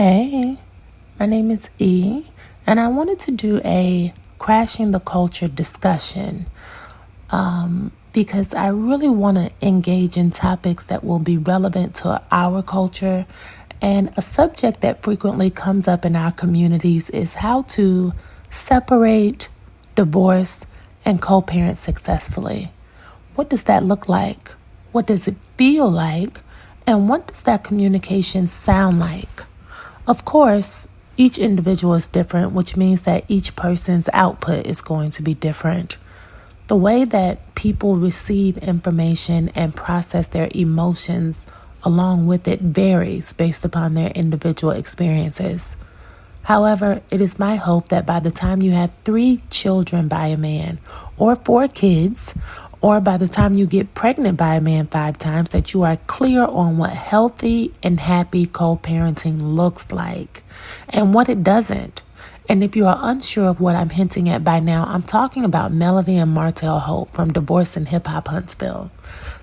Hey, my name is E, and I wanted to do a crashing the culture discussion because I really want to engage in topics that will be relevant to our culture. And a subject that frequently comes up in our communities is how to separate, divorce, and co-parent successfully. What does that look like? What does it feel like? And what does that communication sound like? Of course, each individual is different, which means that each person's output is going to be different. The way that people receive information and process their emotions along with it varies based upon their individual experiences. However, it is my hope that by the time you have 3 children by a man, or 4 kids, or by the time you get pregnant by a man 5 times, that you are clear on what healthy and happy co-parenting looks like and what it doesn't. And if you are unsure of what I'm hinting at by now, I'm talking about Melody and Martell Hope from Divorce and Hip Hop Huntsville.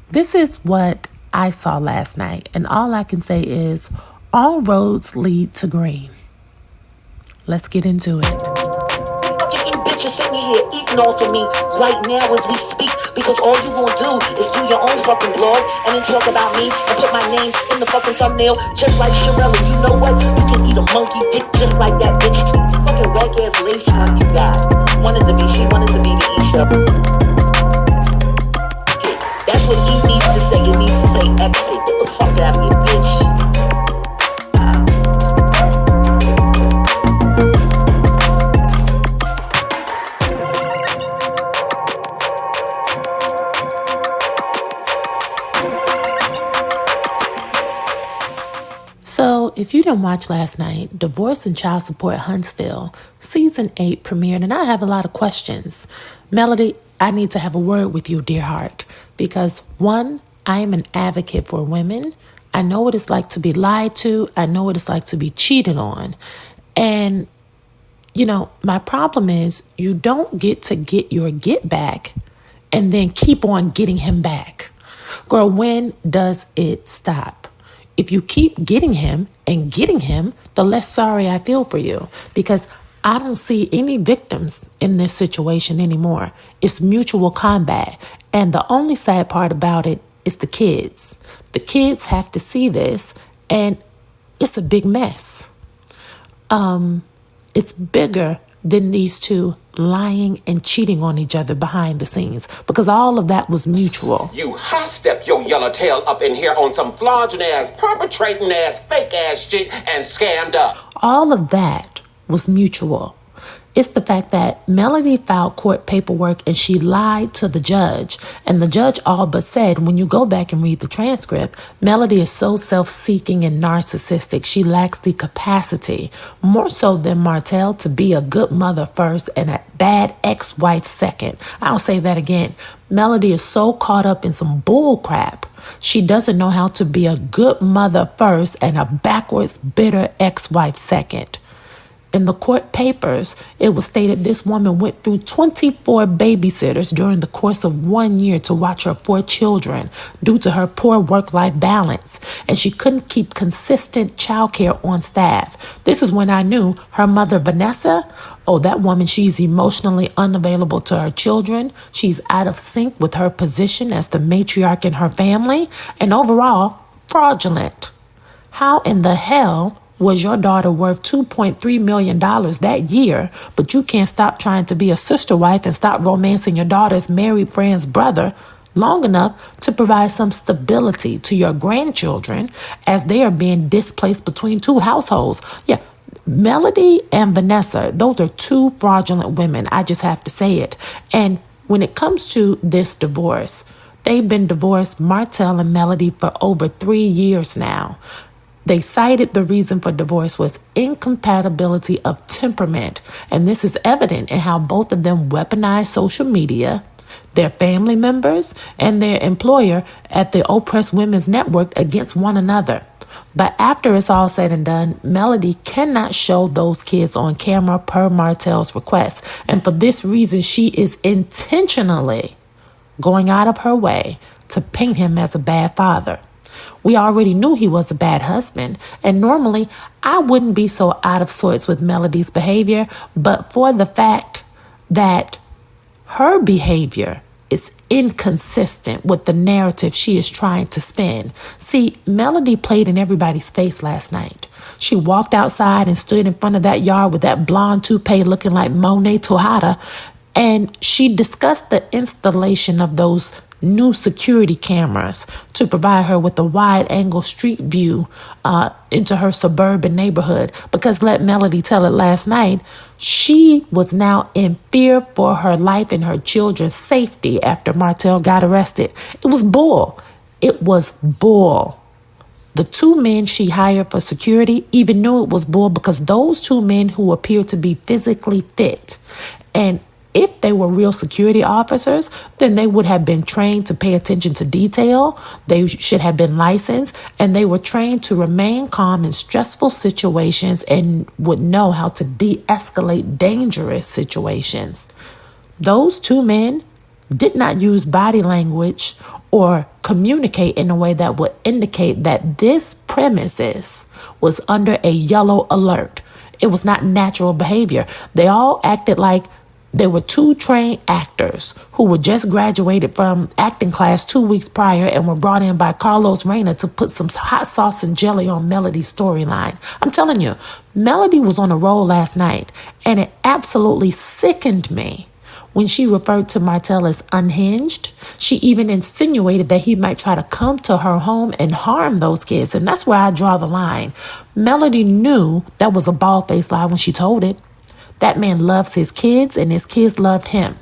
This is what I saw last night, and all I can say is all roads lead to green. Let's get into it. Fucking bitches sitting here eating off of me right now as we speak, because all you gonna do is do your own fucking blog and then talk about me and put my name in the fucking thumbnail just like Sherelle. And you know what? You can eat a monkey dick just like that bitch. Fucking whack ass lace front you got. She wanted to be the Isha. That's what he needs to say. It needs to say exit. Get the fuck out of here, bitch. So, if you didn't watch last night, Divorce and Child Support Huntsville, Season 8 premiered, and I have a lot of questions. Melody, I need to have a word with you, dear heart, because 1, I am an advocate for women. I know what it's like to be lied to. I know what it's like to be cheated on. And, my problem is you don't get to get your get back and then keep on getting him back. Girl, when does it stop? If you keep getting him, the less sorry I feel for you, because I don't see any victims in this situation anymore. It's mutual combat. And the only sad part about it is the kids. The kids have to see this, and it's a big mess. It's bigger than these two lying and cheating on each other behind the scenes, because all of that was mutual. You high-step your yellow tail up in here on some flogging-ass, perpetrating-ass, fake-ass shit and scammed up. All of that was mutual. It's the fact that Melody filed court paperwork and she lied to the judge. And the judge all but said, when you go back and read the transcript, Melody is so self-seeking and narcissistic. She lacks the capacity, more so than Martell, to be a good mother first and a bad ex-wife second. I'll say that again. Melody is so caught up in some bull crap. She doesn't know how to be a good mother first and a backwards, bitter ex-wife second. In the court papers, it was stated this woman went through 24 babysitters during the course of 1 year to watch her 4 children due to her poor work-life balance, and she couldn't keep consistent childcare on staff. This is when I knew her mother, Vanessa, that woman, she's emotionally unavailable to her children. She's out of sync with her position as the matriarch in her family, and overall, fraudulent. How in the hell was your daughter worth $2.3 million that year, but you can't stop trying to be a sister wife and stop romancing your daughter's married friend's brother long enough to provide some stability to your grandchildren as they are being displaced between 2 households? Yeah, Melody and Vanessa, those are 2 fraudulent women. I just have to say it. And when it comes to this divorce, they've been divorced, Martell and Melody, for over 3 years now. They cited the reason for divorce was incompatibility of temperament, and this is evident in how both of them weaponize social media, their family members, and their employer at the Oppressed Women's Network against one another. But after it's all said and done, Melody cannot show those kids on camera per Martell's request, and for this reason, she is intentionally going out of her way to paint him as a bad father. We already knew he was a bad husband. And normally, I wouldn't be so out of sorts with Melody's behavior, but for the fact that her behavior is inconsistent with the narrative she is trying to spin. See, Melody played in everybody's face last night. She walked outside and stood in front of that yard with that blonde toupee looking like Monet Tejada, and she discussed the installation of those new security cameras to provide her with a wide-angle street view into her suburban neighborhood. Because let Melody tell it last night, she was now in fear for her life and her children's safety after Martell got arrested. It was bull. It was bull. The two men she hired for security even knew it was bull, because those two men who appeared to be physically fit, and if they were real security officers, then they would have been trained to pay attention to detail. They should have been licensed, and they were trained to remain calm in stressful situations and would know how to de-escalate dangerous situations. Those two men did not use body language or communicate in a way that would indicate that this premises was under a yellow alert. It was not natural behavior. They all acted like there were two trained actors who were just graduated from acting class 2 weeks prior and were brought in by Carlos Reyna to put some hot sauce and jelly on Melody's storyline. I'm telling you, Melody was on a roll last night, and it absolutely sickened me when she referred to Martell as unhinged. She even insinuated that he might try to come to her home and harm those kids, and that's where I draw the line. Melody knew that was a bald-faced lie when she told it. That man loves his kids, and his kids loved him.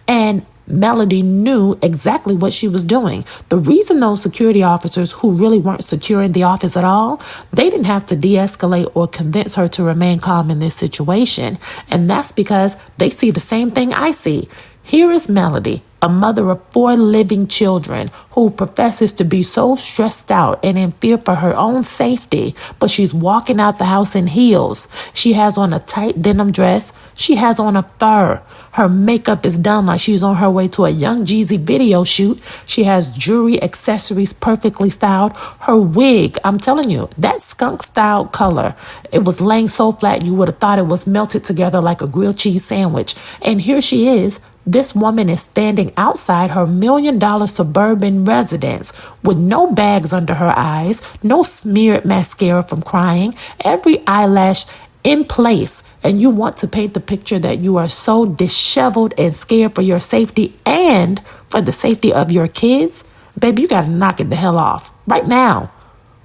And Melody knew exactly what she was doing. The reason those security officers, who really weren't securing the office at all, they didn't have to de-escalate or convince her to remain calm in this situation. And that's because they see the same thing I see. Here is Melody, a mother of 4 living children, who professes to be so stressed out and in fear for her own safety, but she's walking out the house in heels. She has on a tight denim dress. She has on a fur. Her makeup is done like she's on her way to a Young Jeezy video shoot. She has jewelry, accessories perfectly styled. Her wig, I'm telling you, that skunk style color, it was laying so flat you would have thought it was melted together like a grilled cheese sandwich. And here she is. This woman is standing outside her $1 million suburban residence with no bags under her eyes, no smeared mascara from crying, every eyelash in place. And you want to paint the picture that you are so disheveled and scared for your safety and for the safety of your kids? Baby, you got to knock it the hell off right now.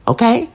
Okay?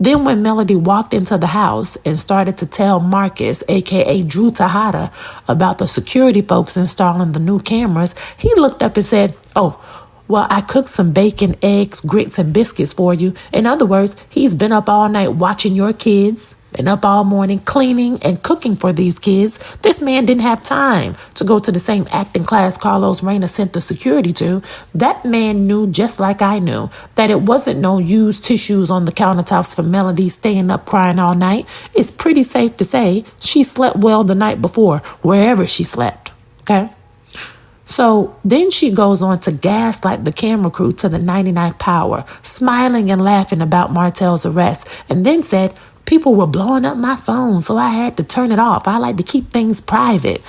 Then when Melody walked into the house and started to tell Marcus, a.k.a. Drew Tejada, about the security folks installing the new cameras, he looked up and said, "Oh, well, I cooked some bacon, eggs, grits, and biscuits for you." In other words, he's been up all night watching your kids and up all morning cleaning and cooking for these kids. This man didn't have time to go to the same acting class Carlos Reyna sent the security to. That man knew, just like I knew, that it wasn't no used tissues on the countertops for Melody staying up crying all night. It's pretty safe to say she slept well the night before, wherever she slept. Okay? So then she goes on to gaslight the camera crew to the 99th power, smiling and laughing about Martell's arrest, and then said, "People were blowing up my phone, so I had to turn it off. I like to keep things private."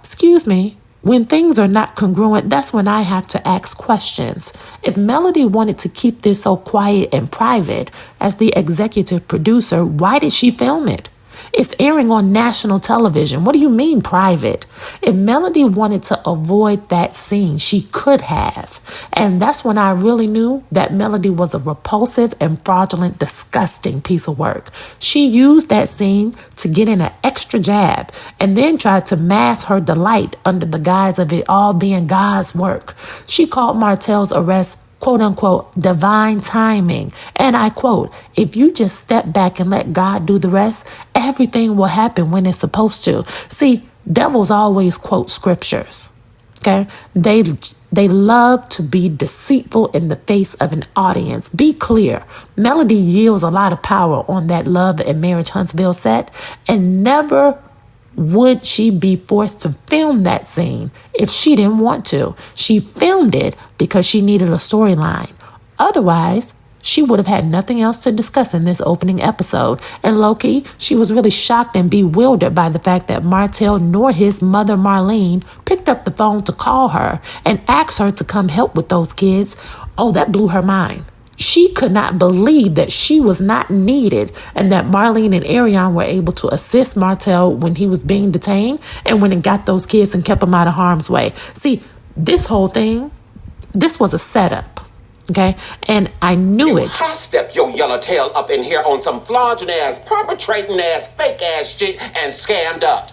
Excuse me. When things are not congruent, that's when I have to ask questions. If Melody wanted to keep this so quiet and private as the executive producer, why did she film it? It's airing on national television. What do you mean private? If Melody wanted to avoid that scene, she could have. And that's when I really knew that Melody was a repulsive and fraudulent, disgusting piece of work. She used that scene to get in an extra jab and then tried to mask her delight under the guise of it all being God's work. She called Martell's arrest, quote unquote, divine timing. And I quote, "If you just step back and let God do the rest, everything will happen when it's supposed to." See, devils always quote scriptures. Okay? They love to be deceitful in the face of an audience. Be clear. Melody yields a lot of power on that Love and Marriage Huntsville set, and never would she be forced to film that scene if she didn't want to. She filmed it because she needed a storyline. Otherwise, she would have had nothing else to discuss in this opening episode. And low-key, she was really shocked and bewildered by the fact that Martell nor his mother Marlene picked up the phone to call her and ask her to come help with those kids. Oh, that blew her mind. She could not believe that she was not needed and that Marlene and Ariane were able to assist Martell when he was being detained and when it got those kids and kept them out of harm's way. See, this whole thing, this was a setup, okay? And I knew it. High step your yellowtail up in here on some flogging ass, perpetrating ass, fake ass shit and scammed up.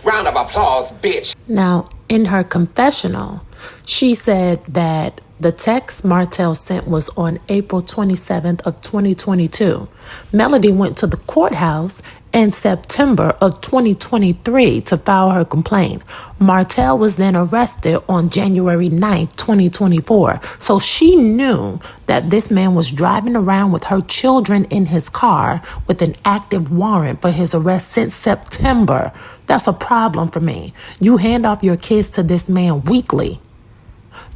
Round of applause, bitch. Now, in her confessional, she said that the text Martell sent was on April 27th of 2022. Melody went to the courthouse in September of 2023 to file her complaint. Martell was then arrested on January 9th, 2024. So she knew that this man was driving around with her children in his car with an active warrant for his arrest since September. That's a problem for me. You hand off your kids to this man weekly.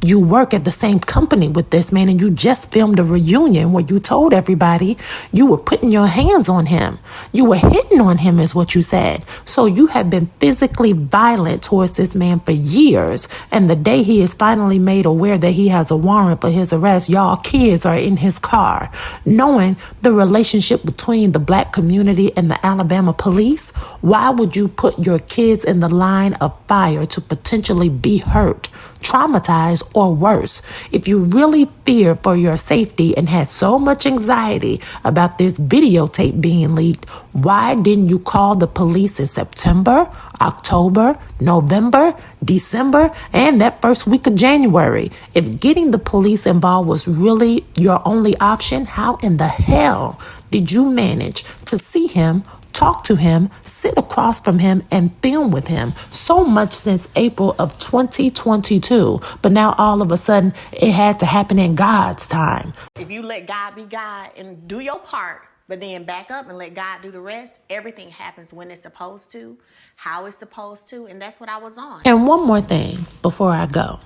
You work at the same company with this man and you just filmed a reunion where you told everybody you were putting your hands on him. You were hitting on him is what you said. So you have been physically violent towards this man for years. And the day he is finally made aware that he has a warrant for his arrest, y'all kids are in his car. Knowing the relationship between the black community and the Alabama police, why would you put your kids in the line of fire to potentially be hurt, traumatized, or worse? If you really fear for your safety and had so much anxiety about this videotape being leaked, why didn't you call the police in September, October, November, December, and that first week of January? If getting the police involved was really your only option, how in the hell did you manage to see him, talk to him, sit across from him, and film with him so much since April of 2022? But now all of a sudden it had to happen in God's time. If you let God be God and do your part, but then back up and let God do the rest, everything happens when it's supposed to, how it's supposed to, and that's what I was on. And one more thing before I go.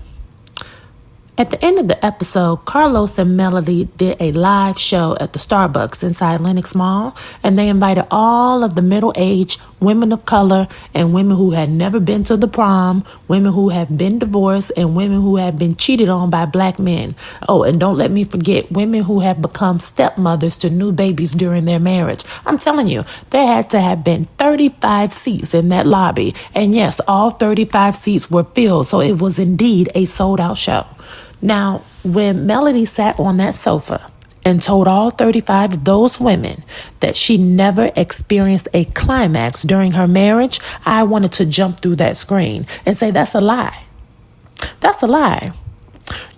At the end of the episode, Carlos and Melody did a live show at the Starbucks inside Lenox Mall, and they invited all of the middle-aged women of color and women who had never been to the prom, women who have been divorced, and women who have been cheated on by black men. Oh, and don't let me forget women who have become stepmothers to new babies during their marriage. I'm telling you, there had to have been 35 seats in that lobby, and yes, all 35 seats were filled, so it was indeed a sold-out show. Now, when Melody sat on that sofa and told all 35 of those women that she never experienced a climax during her marriage, I wanted to jump through that screen and say, that's a lie. That's a lie.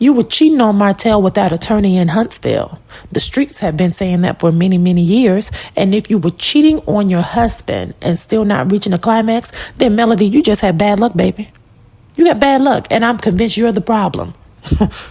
You were cheating on Martell with that attorney in Huntsville. The streets have been saying that for many, many years. And if you were cheating on your husband and still not reaching a climax, then Melody, you just had bad luck, baby. You got bad luck, and I'm convinced you're the problem.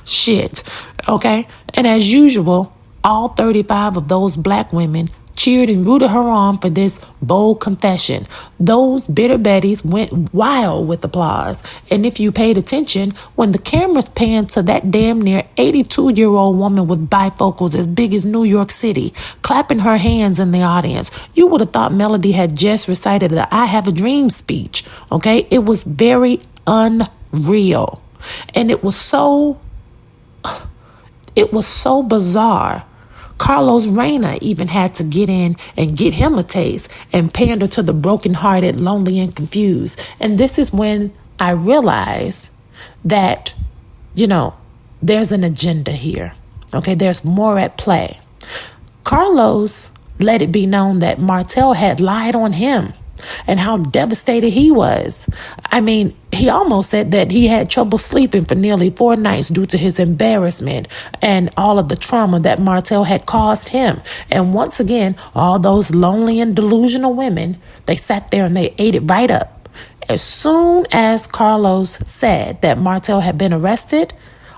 Shit. Okay? And as usual, all 35 of those black women cheered and rooted her on for this bold confession. Those bitter betties went wild with applause. And if you paid attention, when the cameras panned to that damn near 82-year-old woman with bifocals as big as New York City, clapping her hands in the audience, you would have thought Melody had just recited the I Have a Dream speech. Okay? It was very unreal. And it was so bizarre. Carlos Reyna even had to get in and get him a taste and pander to the brokenhearted, lonely, and confused. And this is when I realized that, there's an agenda here. Okay, there's more at play. Carlos let it be known that Martell had lied on him and how devastated he was. I mean, he almost said that he had trouble sleeping for nearly 4 nights due to his embarrassment and all of the trauma that Martell had caused him. And once again, all those lonely and delusional women, they sat there and they ate it right up. As soon as Carlos said that Martell had been arrested,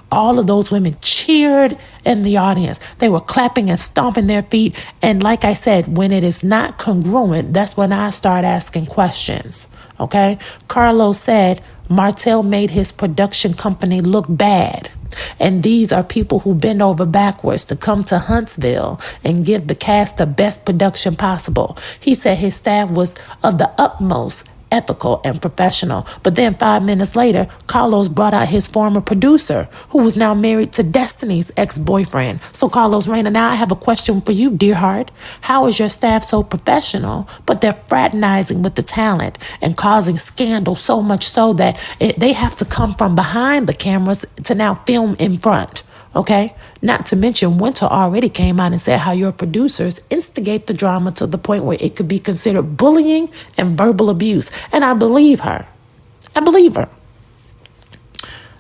all of those women cheered in the audience. They were clapping and stomping their feet. And like I said, when it is not congruent, that's when I start asking questions. Okay? Carlos said Martell made his production company look bad. And these are people who bend over backwards to come to Huntsville and give the cast the best production possible. He said his staff was of the utmost ethical and professional. But then 5 minutes later, Carlos brought out his former producer, who was now married to Destiny's ex-boyfriend. So Carlos Reyna, now I have a question for you, dear heart. How is your staff so professional, but they're fraternizing with the talent and causing scandal so much so that they have to come from behind the cameras to now film in front? Okay? Not to mention, Winter already came out and said how your producers instigate the drama to the point where it could be considered bullying and verbal abuse. And I believe her. I believe her.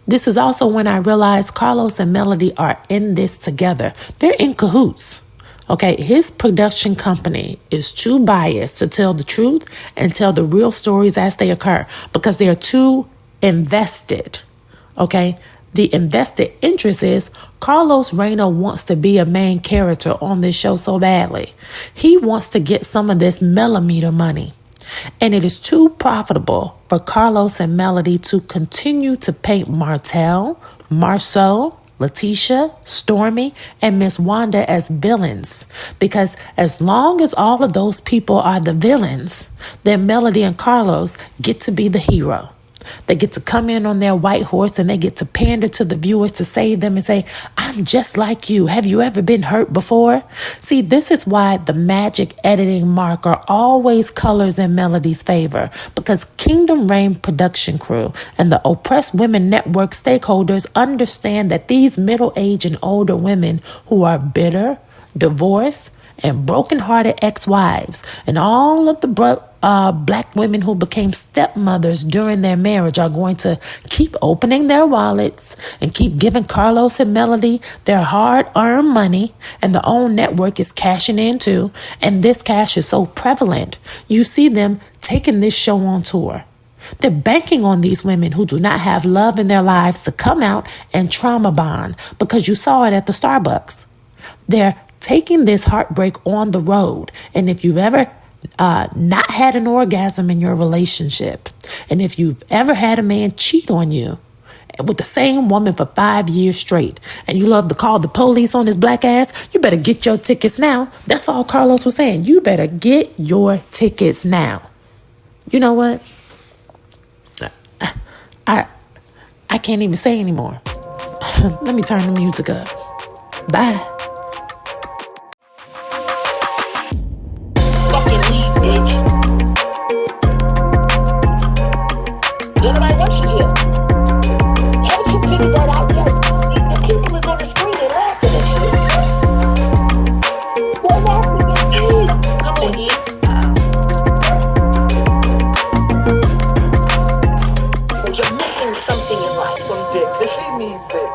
This is also when I realized Carlos and Melody are in this together. They're in cahoots. Okay, his production company is too biased to tell the truth and tell the real stories as they occur because they are too invested. Okay? The invested interest is Carlos Reyna wants to be a main character on this show so badly. He wants to get some of this millimeter money. And it is too profitable for Carlos and Melody to continue to paint Martell, Marceau, Letitia, Stormy, and Miss Wanda as villains. Because as long as all of those people are the villains, then Melody and Carlos get to be the hero. They get to come in on their white horse and they get to pander to the viewers to save them and say, I'm just like you. Have you ever been hurt before? See, this is why the magic editing marker always colors in Melody's favor, because Kingdom Reign production crew and the Oppressed Women Network stakeholders understand that these middle-aged and older women who are bitter, divorced, and broken-hearted ex-wives, and all of the black women who became stepmothers during their marriage are going to keep opening their wallets and keep giving Carlos and Melody their hard-earned money, and the OWN network is cashing in too, and this cash is so prevalent. You see them taking this show on tour. They're banking on these women who do not have love in their lives to come out and trauma bond, because you saw it at the Starbucks. They're taking this heartbreak on the road. And if you've ever not had an orgasm in your relationship, and if you've ever had a man cheat on you with the same woman for 5 years straight, and you love to call the police on his black ass, you better get your tickets now. That's all Carlos was saying. You better get your tickets now. You know what? I can't even say anymore. Let me turn the music up. Bye. Fucking leave, bitch. Don't nobody want you here. Haven't you figured that out yet? The people is on the screen and laughing at you. They're laughing at you. Come on, E. You're missing something in life. From Dick, 'cause she needs it.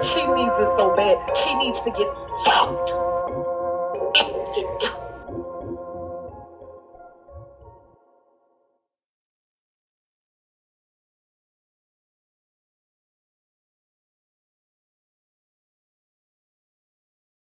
She needs it so bad. She needs to get fucked.